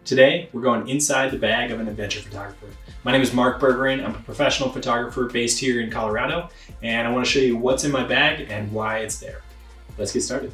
Today, we're going inside the bag of an adventure photographer. My name is Mark Bergerin. I'm a professional photographer based here in Colorado, and I want to show you what's in my bag and why it's there. Let's get started.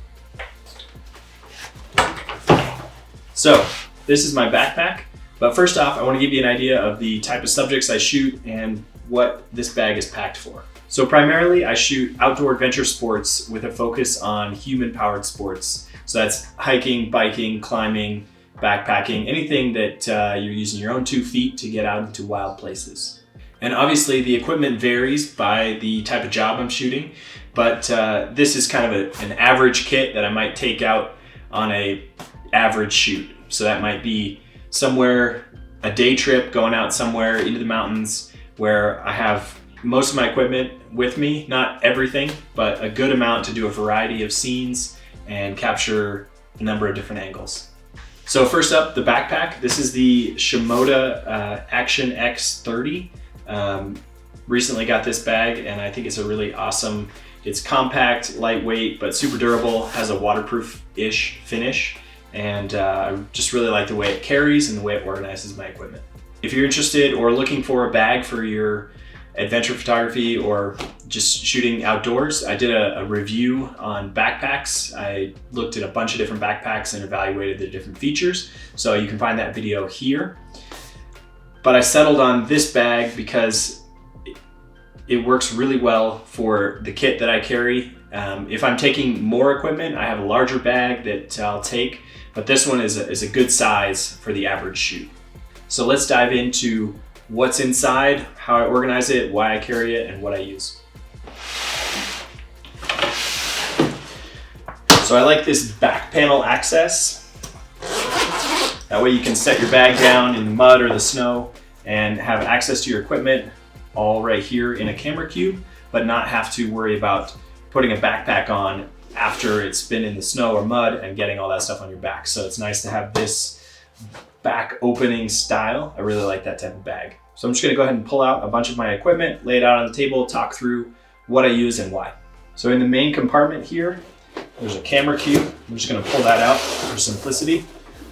So, this is my backpack, but first off, I want to give you an idea of the type of subjects I shoot and what this bag is packed for. So primarily, I shoot outdoor adventure sports with a focus on human-powered sports. So that's hiking, biking, climbing, backpacking, anything that you're using your own 2 feet to get out into wild places. And obviously the equipment varies by the type of job I'm shooting, but this is kind of an average kit that I might take out on a average shoot. So that might be somewhere, a day trip going out somewhere into the mountains where I have most of my equipment with me, not everything, but a good amount to do a variety of scenes and capture a number of different angles. So first up, the backpack. This is the Shimoda Action X30. Recently got this bag and I think it's a really awesome, it's compact, lightweight, but super durable, has a waterproof-ish finish. And I just really like the way it carries and the way it organizes my equipment. If you're interested or looking for a bag for your adventure photography or just shooting outdoors, I did a review on backpacks. I looked at a bunch of different backpacks and evaluated the different features. So you can find that video here. But I settled on this bag because it works really well for the kit that I carry. If I'm taking more equipment, I have a larger bag that I'll take, but this one is a good size for the average shoot. So let's dive into what's inside, how I organize it, why I carry it, and what I use. So I like this back panel access. That way you can set your bag down in the mud or the snow and have access to your equipment all right here in a camera cube, but not have to worry about putting a backpack on after it's been in the snow or mud and getting all that stuff on your back. So it's nice to have this back opening style. I really like that type of bag. So I'm just gonna go ahead and pull out a bunch of my equipment, lay it out on the table, talk through what I use and why. So in the main compartment here, there's a camera cube. I'm just gonna pull that out for simplicity.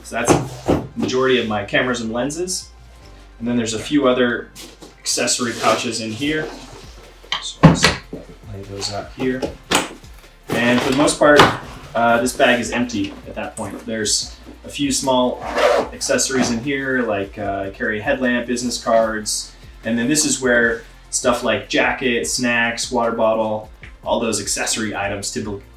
So that's the majority of my cameras and lenses. And then there's a few other accessory pouches in here. So let's lay those out here. And for the most part, this bag is empty at that point. There's a few small accessories in here, like I carry a headlamp, business cards, and then this is where stuff like jacket, snacks, water bottle, all those accessory items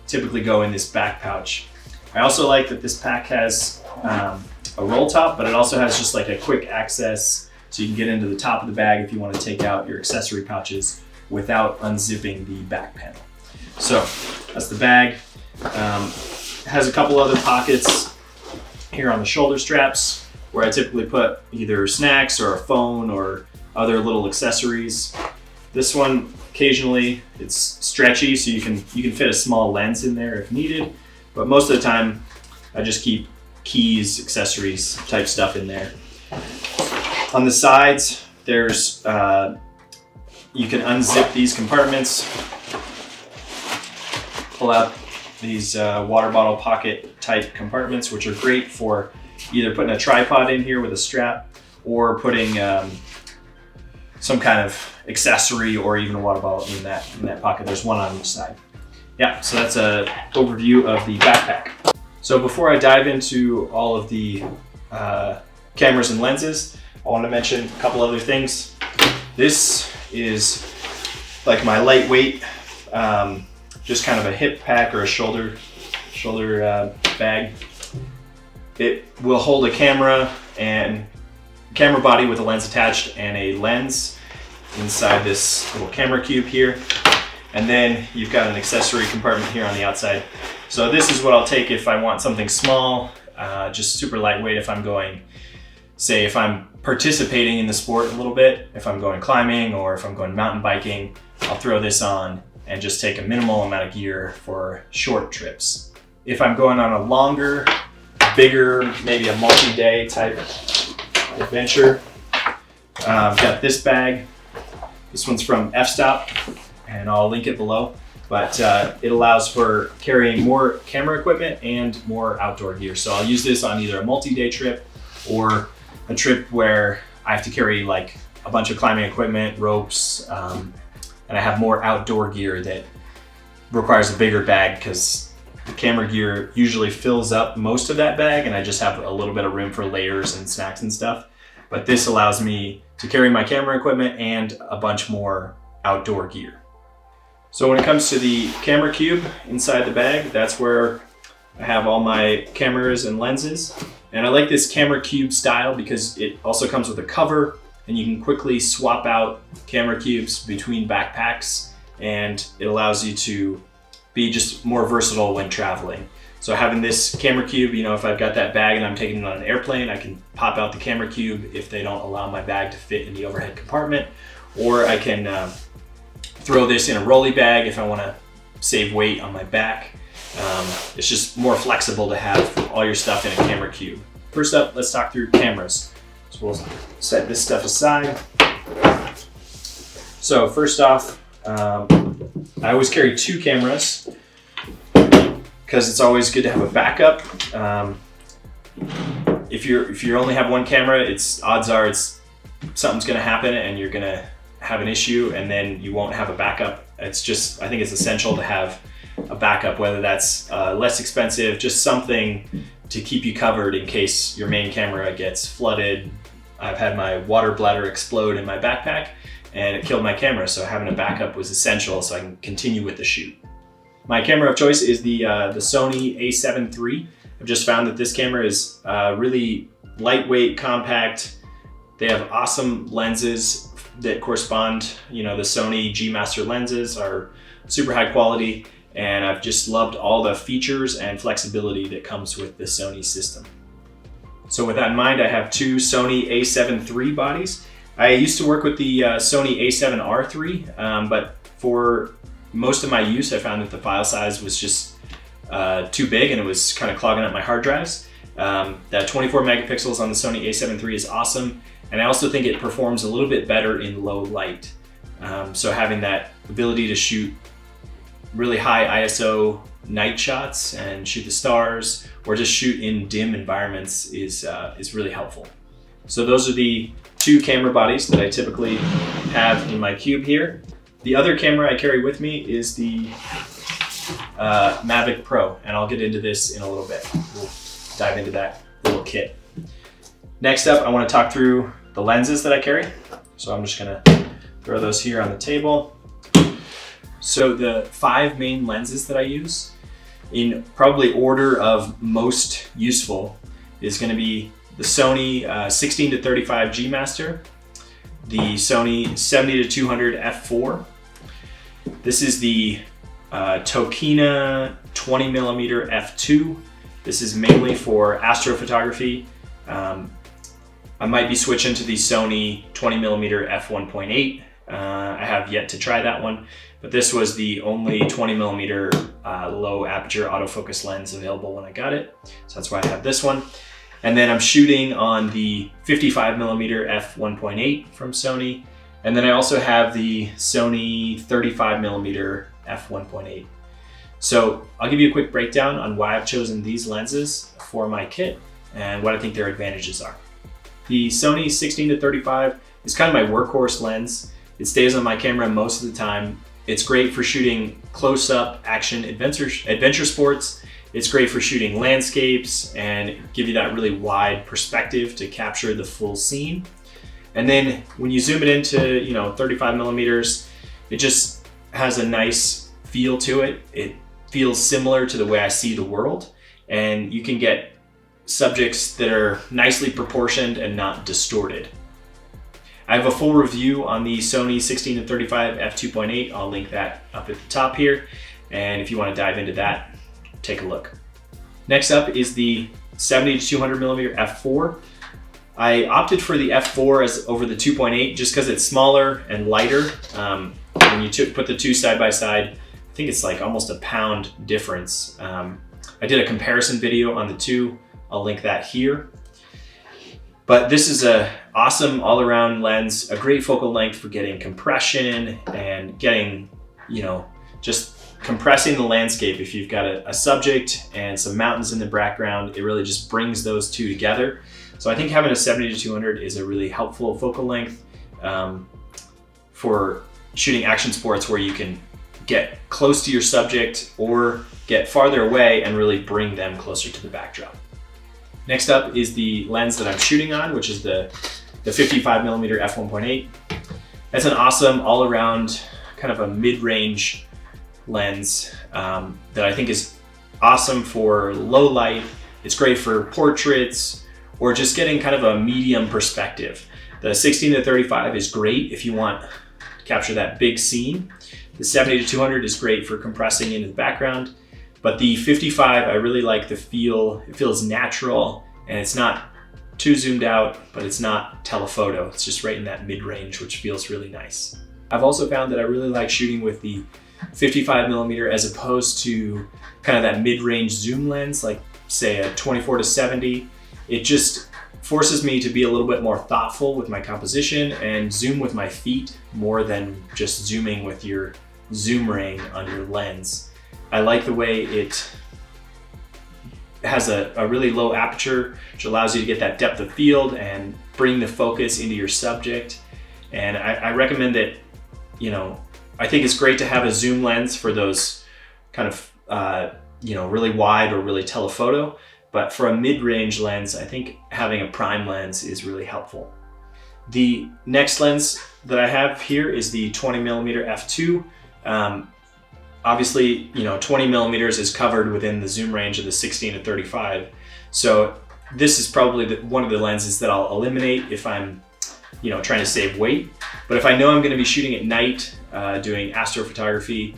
typically go in this back pouch. I also like that this pack has a roll top, but it also has just like a quick access so you can get into the top of the bag if you want to take out your accessory pouches without unzipping the back panel. So that's the bag. It has a couple other pockets here on the shoulder straps where I typically put either snacks or a phone or other little accessories. This one, occasionally it's stretchy, so you can fit a small lens in there if needed, but most of the time I just keep keys, accessories type stuff in there. On the sides, there's you can unzip these compartments, pull out these water bottle pocket type compartments, which are great for either putting a tripod in here with a strap or putting some kind of accessory or even a water bottle in that pocket. There's one on each side. Yeah, so that's an overview of the backpack. So before I dive into all of the cameras and lenses, I want to mention a couple other things. This is like my lightweight, just kind of a hip pack or a shoulder bag. It will hold a camera and camera body with a lens attached and a lens inside this little camera cube here. And then you've got an accessory compartment here on the outside. So this is what I'll take if I want something small, just super lightweight if I'm going, say if I'm participating in the sport a little bit, if I'm going climbing or if I'm going mountain biking, I'll throw this on and just take a minimal amount of gear for short trips. If I'm going on a longer, bigger, maybe a multi-day type adventure, I've got this bag. This one's from F-Stop, and I'll link it below. But it allows for carrying more camera equipment and more outdoor gear. So I'll use this on either a multi-day trip or a trip where I have to carry like a bunch of climbing equipment, ropes, and I have more outdoor gear that requires a bigger bag because the camera gear usually fills up most of that bag and I just have a little bit of room for layers and snacks and stuff. But this allows me to carry my camera equipment and a bunch more outdoor gear. So when it comes to the camera cube inside the bag, that's where I have all my cameras and lenses. And I like this camera cube style because it also comes with a cover and you can quickly swap out camera cubes between backpacks, and it allows you to be just more versatile when traveling. So having this camera cube, you know, if I've got that bag and I'm taking it on an airplane, I can pop out the camera cube if they don't allow my bag to fit in the overhead compartment, or I can throw this in a rolly bag if I want to save weight on my back. It's just more flexible to have all your stuff in a camera cube. First up, let's talk through cameras. So we'll set this stuff aside. So first off, I always carry 2 cameras because it's always good to have a backup. If you only have 1 camera, odds are something's going to happen and you're going to have an issue, and then you won't have a backup. I think it's essential to have a backup, whether that's less expensive, just something to keep you covered in case your main camera gets flooded. I've had my water bladder explode in my backpack and it killed my camera, so having a backup was essential so I can continue with the shoot. My camera of choice is the Sony a7 III. I've just found that this camera is really lightweight, compact. They have awesome lenses that correspond. You know, the Sony G Master lenses are super high quality, and I've just loved all the features and flexibility that comes with the Sony system. So with that in mind, I have 2 Sony a7 III bodies. I used to work with the Sony a7R III, but for most of my use, I found that the file size was just too big and it was kind of clogging up my hard drives. That 24 megapixels on the Sony a7 III is awesome, and I also think it performs a little bit better in low light. So having that ability to shoot really high ISO night shots and shoot the stars, or just shoot in dim environments is really helpful. So those are the 2 camera bodies that I typically have in my cube here. The other camera I carry with me is the Mavic Pro, and I'll get into this in a little bit. We'll dive into that little kit. Next up, I want to talk through the lenses that I carry. So I'm just gonna throw those here on the table. So the 5 main lenses that I use, in probably order of most useful, is going to be the Sony 16-35 G Master, the Sony 70-200 f4. This is the Tokina 20mm f2. This is mainly for astrophotography. I might be switching to the Sony 20mm f1.8. I have yet to try that one, but this was the only 20mm low aperture autofocus lens available when I got it. So that's why I have this one. And then I'm shooting on the 55mm f1.8 from Sony. And then I also have the Sony 35mm f1.8. So I'll give you a quick breakdown on why I've chosen these lenses for my kit and what I think their advantages are. The Sony 16-35 is kind of my workhorse lens. It stays on my camera most of the time. It's great for shooting close-up action adventure sports. It's great for shooting landscapes and give you that really wide perspective to capture the full scene. And then when you zoom it into 35 millimeters, it just has a nice feel to it. It feels similar to the way I see the world, and you can get subjects that are nicely proportioned and not distorted. I have a full review on the Sony 16-35 f2.8. I'll link that up at the top here. And if you want to dive into that, take a look. Next up is the 70-200mm f4. I opted for the f4 over the 2.8 just because it's smaller and lighter. When you put the 2 side by side, I think it's like almost a pound difference. I did a comparison video on the 2. I'll link that here. But this is an awesome all-around lens, a great focal length for getting compression and getting, just compressing the landscape. If you've got a subject and some mountains in the background, it really just brings those two together. So I think having a 70-200 is a really helpful focal length for shooting action sports where you can get close to your subject or get farther away and really bring them closer to the backdrop. Next up is the lens that I'm shooting on, which is the 55mm f1.8. That's an awesome all-around kind of a mid-range lens that I think is awesome for low light. It's great for portraits or just getting kind of a medium perspective. The 16-35 is great if you want to capture that big scene. The 70-200 is great for compressing into the background, but the 55, I really like the feel. It feels natural and it's not too zoomed out, but it's not telephoto. It's just right in that mid-range, which feels really nice. I've also found that I really like shooting with the 55mm as opposed to kind of that mid-range zoom lens, like say a 24-70. It just forces me to be a little bit more thoughtful with my composition and zoom with my feet more than just zooming with your zoom ring on your lens. I like the way it has a really low aperture, which allows you to get that depth of field and bring the focus into your subject. And I recommend that, I think it's great to have a zoom lens for those kind of, really wide or really telephoto. But for a mid-range lens, I think having a prime lens is really helpful. The next lens that I have here is the 20mm f2. Obviously, 20mm is covered within the zoom range of the 16-35. So this is probably one of the lenses that I'll eliminate if I'm, trying to save weight. But if I know I'm going to be shooting at night, doing astrophotography,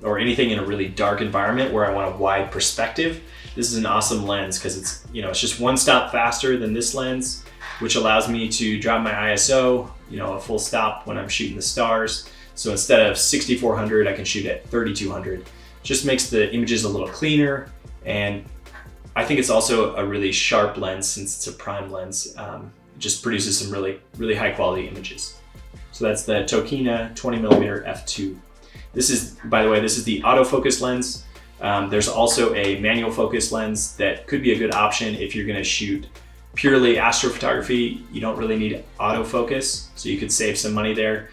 or anything in a really dark environment where I want a wide perspective, this is an awesome lens because it's just one stop faster than this lens, which allows me to drop my ISO, a full stop when I'm shooting the stars. So instead of 6400, I can shoot at 3200. Just makes the images a little cleaner, and I think it's also a really sharp lens since it's a prime lens. It just produces some really, really high quality images. So that's the Tokina 20mm f2. This is, by the way, this is the autofocus lens. There's also a manual focus lens that could be a good option if you're gonna shoot purely astrophotography. You don't really need autofocus, so you could save some money there.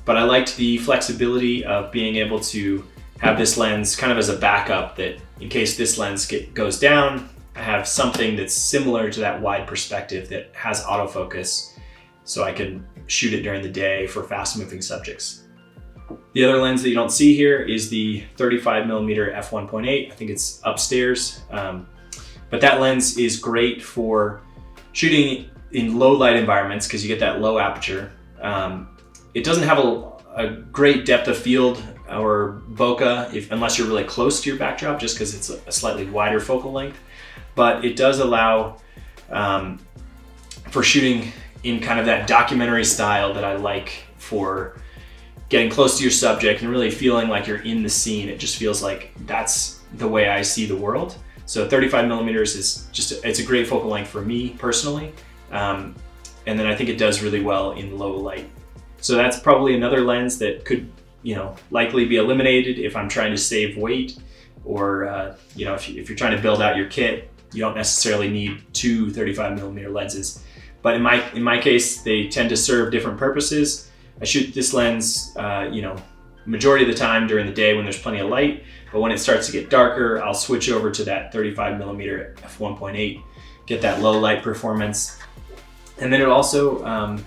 But I liked the flexibility of being able to have this lens kind of as a backup, that in case this lens goes down, I have something that's similar to that wide perspective that has autofocus, so I can shoot it during the day for fast moving subjects. The other lens that you don't see here is the 35mm f1.8. I think it's upstairs. But that lens is great for shooting in low light environments because you get that low aperture. It doesn't have a great depth of field or bokeh unless you're really close to your backdrop, just because it's a slightly wider focal length. But it does allow for shooting in kind of that documentary style that I like for getting close to your subject and really feeling like you're in the scene. It just feels like that's the way I see the world. So 35mm is it's a great focal length for me personally. And then I think it does really well in low light. So that's probably another lens that could, likely be eliminated if I'm trying to save weight, or if you're trying to build out your kit, you don't necessarily need two 35mm lenses. But in my case, they tend to serve different purposes. I shoot this lens, majority of the time during the day when there's plenty of light, but when it starts to get darker, I'll switch over to that 35mm f1.8, get that low light performance. And then it also,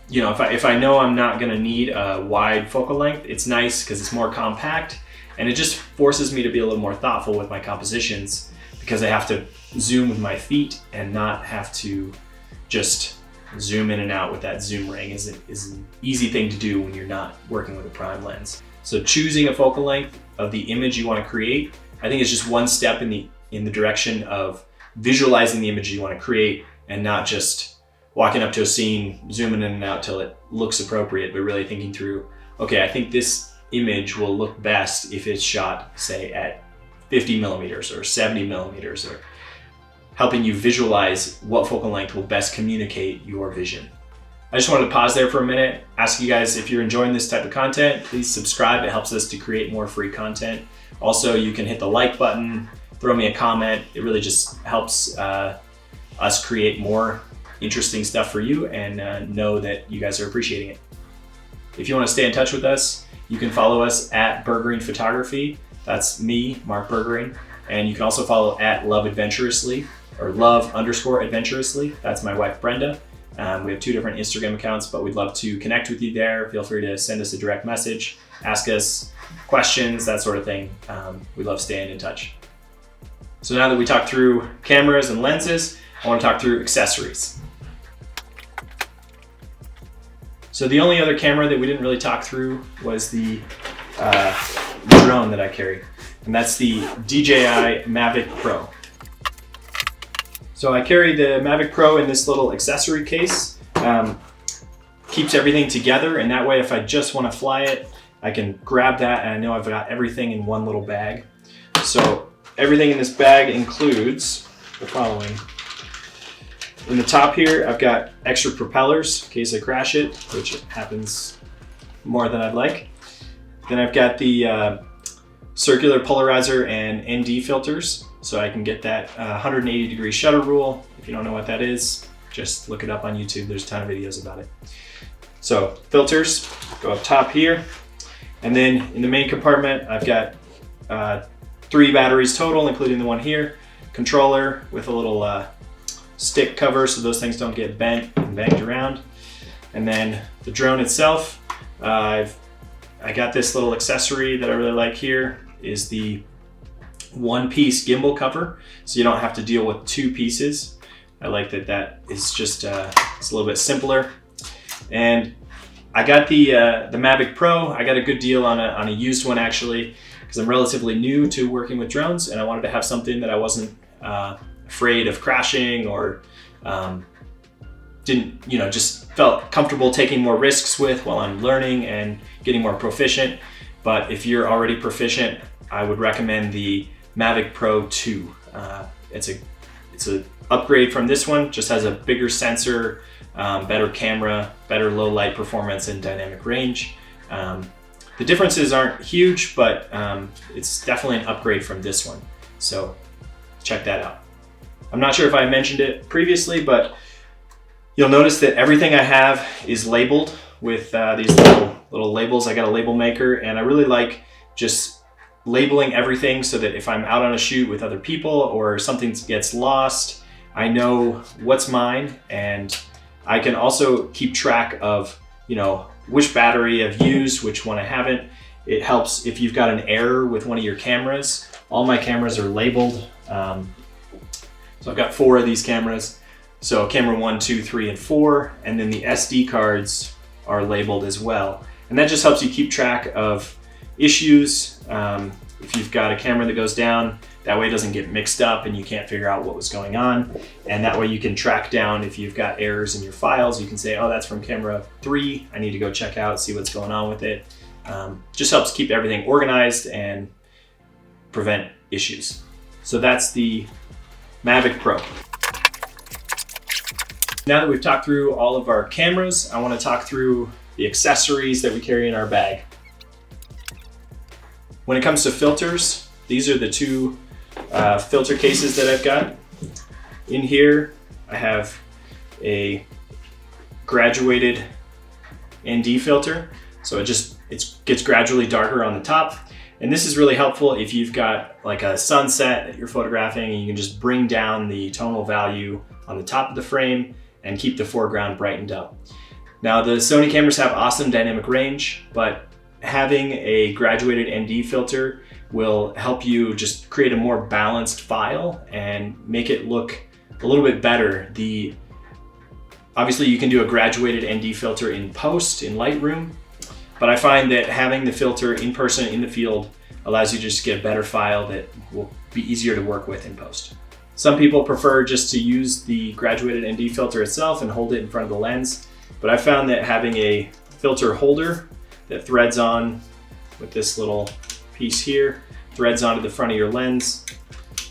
if I know I'm not gonna need a wide focal length, it's nice because it's more compact, and it just forces me to be a little more thoughtful with my compositions because I have to zoom with my feet and not have to just zoom in and out with that zoom ring is an easy thing to do when you're not working with a prime lens. So choosing a focal length of the image you want to create, I think is just one step in the direction of visualizing the image you want to create, and not just walking up to a scene, zooming in and out till it looks appropriate, but really thinking through, okay, I think this image will look best if it's shot, say, at 50mm or 70mm, or helping you visualize what focal length will best communicate your vision. I just wanted to pause there for a minute, ask you guys if you're enjoying this type of content, please subscribe. It helps us to create more free content. Also, you can hit the like button, throw me a comment. It really just helps us create more interesting stuff for you and know that you guys are appreciating it. If you want to stay in touch with us, you can follow us at Bergering Photography. That's me, Mark Bergering. And you can also follow at Love Adventurously or Love_Adventurously. That's my wife, Brenda. We have 2 different Instagram accounts, but we'd love to connect with you there. Feel free to send us a direct message, ask us questions, that sort of thing. We love staying in touch. So now that we talked through cameras and lenses, I want to talk through accessories. So the only other camera that we didn't really talk through was the drone that I carry, and that's the DJI Mavic Pro. So I carry the Mavic Pro in this little accessory case. Keeps everything together, and that way if I just want to fly it, I can grab that and I know I've got everything in one little bag. So everything in this bag includes the following. In the top here, I've got extra propellers in case I crash it, which happens more than I'd like. Then I've got the circular polarizer and ND filters, so I can get that 180-degree shutter rule. If you don't know what that is, just look it up on YouTube. There's a ton of videos about it. So filters go up top here. And then in the main compartment, I've got 3 batteries total, including the one here. Controller with a little stick cover so those things don't get bent and banged around. And then the drone itself, I got this little accessory that I really like here, is the 1-piece gimbal cover, so you don't have to deal with 2 pieces. I like that is just it's a little bit simpler. And I got the Mavic Pro. I got a good deal on a used one actually, because I'm relatively new to working with drones, and I wanted to have something that I wasn't afraid of crashing or just felt comfortable taking more risks with while I'm learning and getting more proficient. But if you're already proficient, I would recommend the Mavic Pro 2. It's an upgrade from this one, just has a bigger sensor, better camera, better low light performance and dynamic range. The differences aren't huge, but it's definitely an upgrade from this one. So check that out. I'm not sure if I mentioned it previously, but you'll notice that everything I have is labeled with these little labels. I got a label maker, and I really like just labeling everything so that if I'm out on a shoot with other people or something gets lost, I know what's mine, and I can also keep track of, which battery I've used, which one I haven't. It helps if you've got an error with one of your cameras. All my cameras are labeled. So I've got 4 of these cameras. So camera 1, 2, 3, and 4, and then the SD cards are labeled as well. And that just helps you keep track of issues. If you've got a camera that goes down, that way it doesn't get mixed up and you can't figure out what was going on. And that way you can track down if you've got errors in your files. You can say, oh, that's from camera 3. I need to go check out, see what's going on with it. Just helps keep everything organized and prevent issues. So that's the Mavic Pro. Now that we've talked through all of our cameras, I want to talk through the accessories that we carry in our bag. When it comes to filters, these are the 2 filter cases that I've got. In here, I have a graduated ND filter. So it gets gradually darker on the top. And this is really helpful if you've got like a sunset that you're photographing, and you can just bring down the tonal value on the top of the frame and keep the foreground brightened up. Now, the Sony cameras have awesome dynamic range, but having a graduated ND filter will help you just create a more balanced file and make it look a little bit better. Obviously you can do a graduated ND filter in post in Lightroom, but I find that having the filter in person in the field allows you to just get a better file that will be easier to work with in post. Some people prefer just to use the graduated ND filter itself and hold it in front of the lens, but I found that having a filter holder that threads on with this little piece here, threads onto the front of your lens,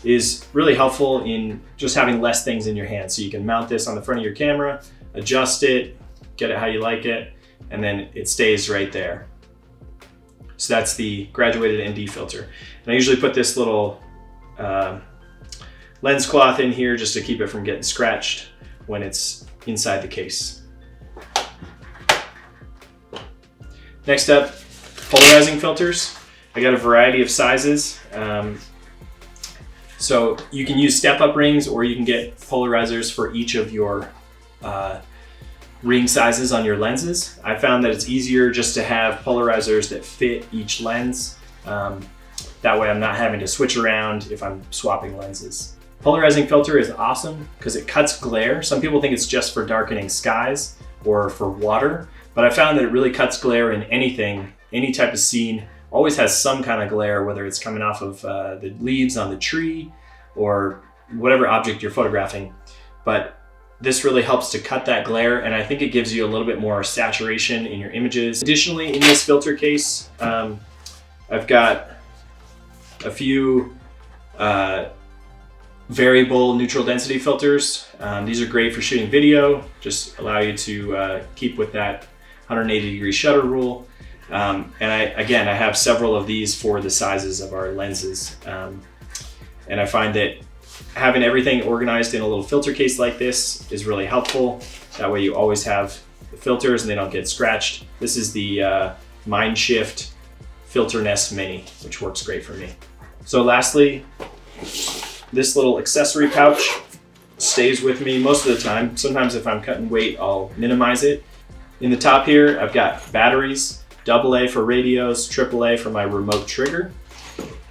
is really helpful in just having less things in your hand. So you can mount this on the front of your camera, adjust it, get it how you like it, and then it stays right there. So that's the graduated ND filter. And I usually put this little lens cloth in here just to keep it from getting scratched when it's inside the case. Next up, polarizing filters. I got a variety of sizes. So you can use step-up rings, or you can get polarizers for each of your ring sizes on your lenses. I found that it's easier just to have polarizers that fit each lens. That way I'm not having to switch around if I'm swapping lenses. Polarizing filter is awesome because it cuts glare. Some people think it's just for darkening skies or for water, but I found that it really cuts glare in anything, any type of scene. Always has some kind of glare, whether it's coming off of the leaves on the tree or whatever object you're photographing. But this really helps to cut that glare, and I think it gives you a little bit more saturation in your images. Additionally, in this filter case, I've got a few variable neutral density filters. These are great for shooting video, just allow you to keep with that 180-degree shutter rule. And I have several of these for the sizes of our lenses. And I find that having everything organized in a little filter case like this is really helpful. That way you always have the filters and they don't get scratched. This is the Mindshift Filter Nest Mini, which works great for me. So lastly, this little accessory pouch stays with me most of the time. Sometimes if I'm cutting weight, I'll minimize it. In the top here, I've got batteries, AA for radios, AAA for my remote trigger,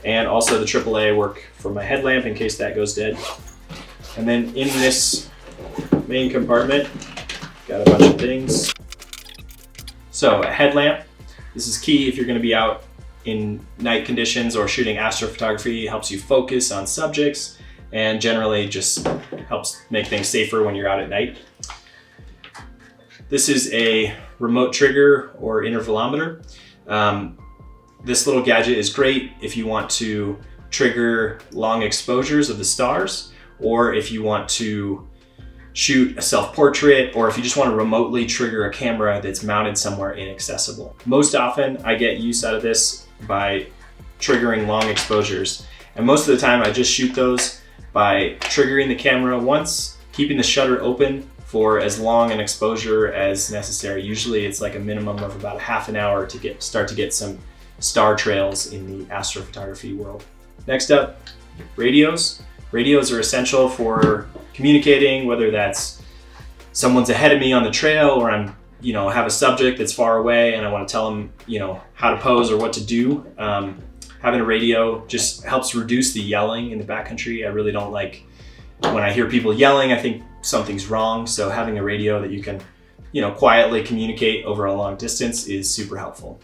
and also the AAA work for my headlamp in case that goes dead. And then in this main compartment, got a bunch of things. So a headlamp, this is key if you're gonna be out in night conditions or shooting astrophotography. It helps you focus on subjects and generally just helps make things safer when you're out at night. This is a remote trigger or intervalometer. This little gadget is great if you want to trigger long exposures of the stars, or if you want to shoot a self-portrait, or if you just want to remotely trigger a camera that's mounted somewhere inaccessible. Most often I get use out of this by triggering long exposures. And most of the time I just shoot those by triggering the camera once, keeping the shutter open for as long an exposure as necessary. Usually it's like a minimum of about a half an hour to start to get some star trails in the astrophotography world. Next up, radios. Radios are essential for communicating, whether that's someone's ahead of me on the trail, or I'm, have a subject that's far away and I want to tell them, how to pose or what to do. Having a radio just helps reduce the yelling in the backcountry. I really don't like when I hear people yelling. I think something's wrong. So having a radio that you can, quietly communicate over a long distance is super helpful.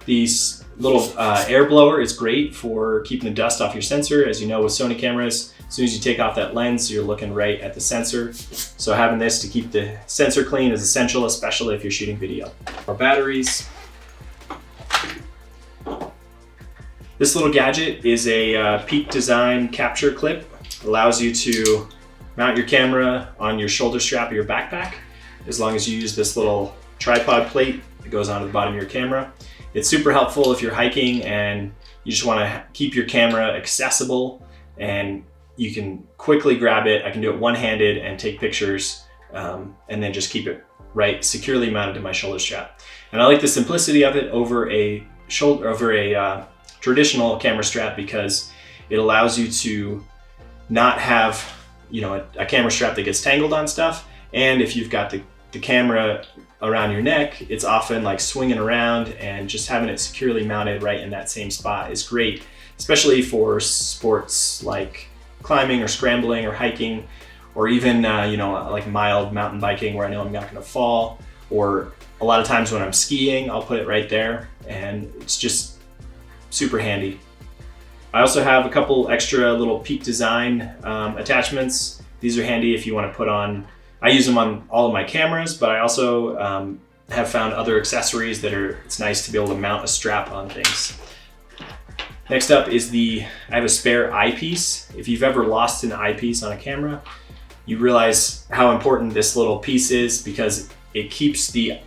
These little air blower is great for keeping the dust off your sensor. As you know, with Sony cameras, as soon as you take off that lens, you're looking right at the sensor. So having this to keep the sensor clean is essential, especially if you're shooting video. Our batteries. This little gadget is a Peak Design capture clip. It allows you to mount your camera on your shoulder strap of your backpack, as long as you use this little tripod plate that goes onto the bottom of your camera. It's super helpful if you're hiking and you just want to keep your camera accessible, and you can quickly grab it. I can do it one-handed and take pictures, and then just keep it right securely mounted to my shoulder strap. And I like the simplicity of it over a traditional camera strap, because it allows you to not have a camera strap that gets tangled on stuff. And if you've got the camera around your neck, it's often like swinging around, and just having it securely mounted right in that same spot is great, especially for sports like climbing or scrambling or hiking, or even like mild mountain biking where I know I'm not going to fall. Or a lot of times when I'm skiing, I'll put it right there, and it's just super handy. I also have a couple extra little Peak Design attachments. These are handy if you want to put on, I use them on all of my cameras, but I also have found other accessories it's nice to be able to mount a strap on things. Next up is I have a spare eyepiece. If you've ever lost an eyepiece on a camera, you realize how important this little piece is, because it keeps the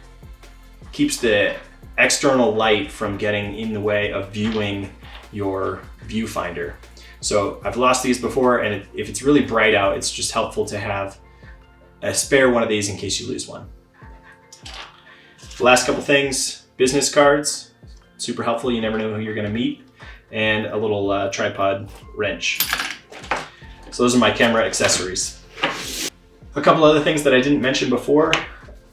external light from getting in the way of viewing your viewfinder. So I've lost these before, and if it's really bright out, it's just helpful to have a spare one of these in case you lose one. The last couple things, business cards, super helpful. You never know who you're gonna meet. And a little tripod wrench. So those are my camera accessories. A couple other things that I didn't mention before.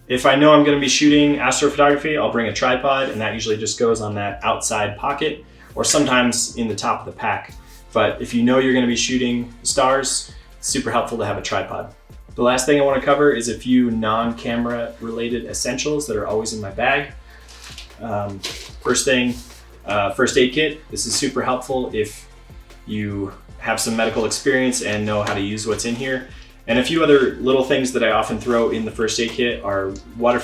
If I know I'm gonna be shooting astrophotography, I'll bring a tripod, and that usually just goes on that outside pocket or sometimes in the top of the pack. But if you know you're gonna be shooting stars, it's super helpful to have a tripod. The last thing I wanna cover is a few non-camera related essentials that are always in my bag. First thing, first aid kit. This is super helpful if you have some medical experience and know how to use what's in here. And a few other little things that I often throw in the first aid kit are water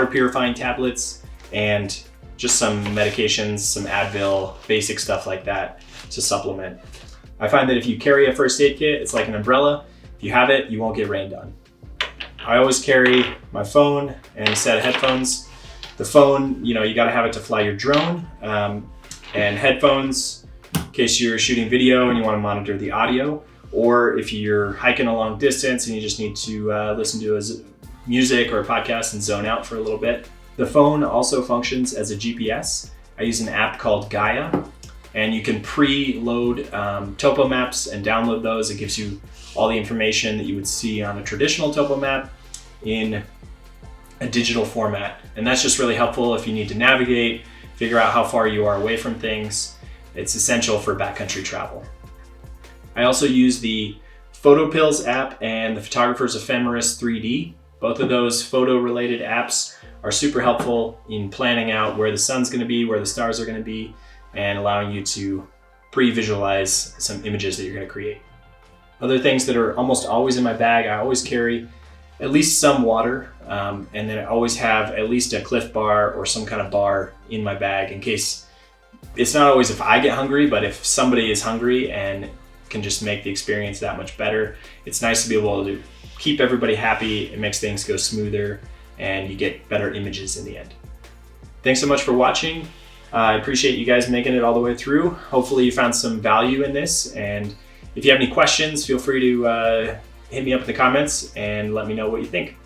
purifying tablets and just some medications, some Advil, basic stuff like that to supplement. I find that if you carry a first aid kit, it's like an umbrella. If you have it, you won't get rained on. I always carry my phone and a set of headphones. The phone, you gotta have it to fly your drone, and headphones in case you're shooting video and you wanna monitor the audio, or if you're hiking a long distance and you just need to listen to music or a podcast and zone out for a little bit. The phone also functions as a GPS. I use an app called Gaia, and you can pre-load topo maps and download those. It gives you all the information that you would see on a traditional topo map in a digital format. And that's just really helpful if you need to navigate, figure out how far you are away from things. It's essential for backcountry travel. I also use the PhotoPills app and the Photographer's Ephemeris 3D. Both of those photo-related apps are super helpful in planning out where the sun's gonna be, where the stars are gonna be, and allowing you to pre-visualize some images that you're gonna create. Other things that are almost always in my bag, I always carry at least some water, and then I always have at least a Cliff Bar or some kind of bar in my bag in case, it's not always if I get hungry, but if somebody is hungry and can just make the experience that much better. It's nice to be able to keep everybody happy. It makes things go smoother and you get better images in the end. Thanks so much for watching. I appreciate you guys making it all the way through. Hopefully you found some value in this, and if you have any questions, feel free to hit me up in the comments and let me know what you think.